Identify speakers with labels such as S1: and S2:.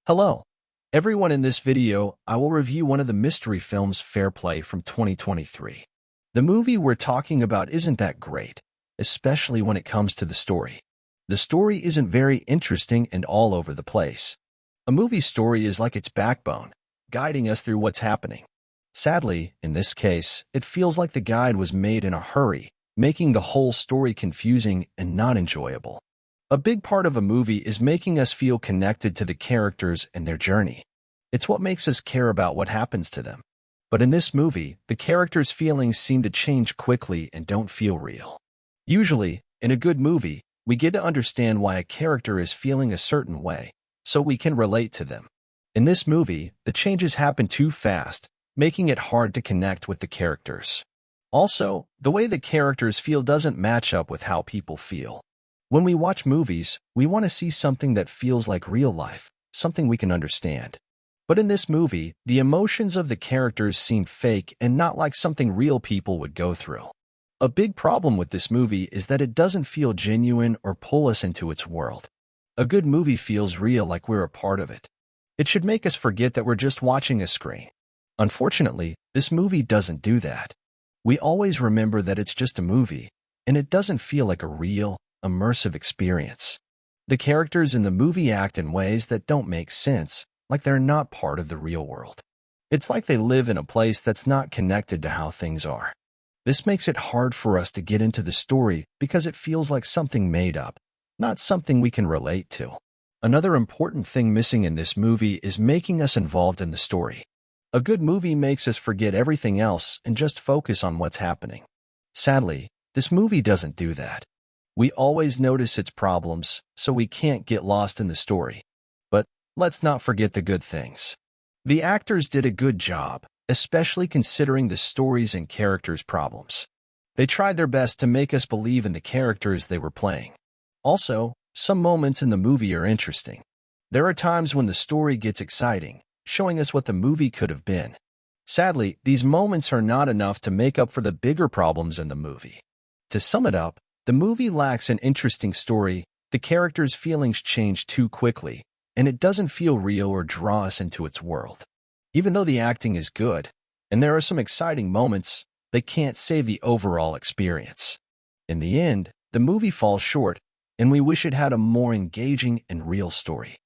S1: Hello, everyone. In this video, I will review one of the mystery films Fair Play from 2023. The movie we're talking about isn't that great, especially when it comes to the story. The story isn't very interesting and all over the place. A movie story is like its backbone, guiding us through what's happening. Sadly, in this case, it feels like the guide was made in a hurry, making the whole story confusing and not enjoyable. A big part of a movie is making us feel connected to the characters and their journey. It's what makes us care about what happens to them. But in this movie, the characters' feelings seem to change quickly and don't feel real. Usually, in a good movie, we get to understand why a character is feeling a certain way, so we can relate to them. In this movie, the changes happen too fast, making it hard to connect with the characters. Also, the way the characters feel doesn't match up with how people feel. When we watch movies, we want to see something that feels like real life, something we can understand. But in this movie, the emotions of the characters seem fake and not like something real people would go through. A big problem with this movie is that it doesn't feel genuine or pull us into its world. A good movie feels real, like we're a part of it. It should make us forget that we're just watching a screen. Unfortunately, this movie doesn't do that. We always remember that it's just a movie, and it doesn't feel like a real, immersive experience. The characters in the movie act in ways that don't make sense, like they're not part of the real world. It's like they live in a place that's not connected to how things are. This makes it hard for us to get into the story because it feels like something made up, not something we can relate to. Another important thing missing in this movie is making us involved in the story. A good movie makes us forget everything else and just focus on what's happening. Sadly, this movie doesn't do that. We always notice its problems, so we can't get lost in the story. But let's not forget the good things. The actors did a good job, especially considering the stories and characters' problems. They tried their best to make us believe in the characters they were playing. Also, some moments in the movie are interesting. There are times when the story gets exciting, showing us what the movie could have been. Sadly, these moments are not enough to make up for the bigger problems in the movie. To sum it up, the movie lacks an interesting story, the characters' feelings change too quickly, and it doesn't feel real or draw us into its world. Even though the acting is good, and there are some exciting moments, they can't save the overall experience. In the end, the movie falls short, and we wish it had a more engaging and real story.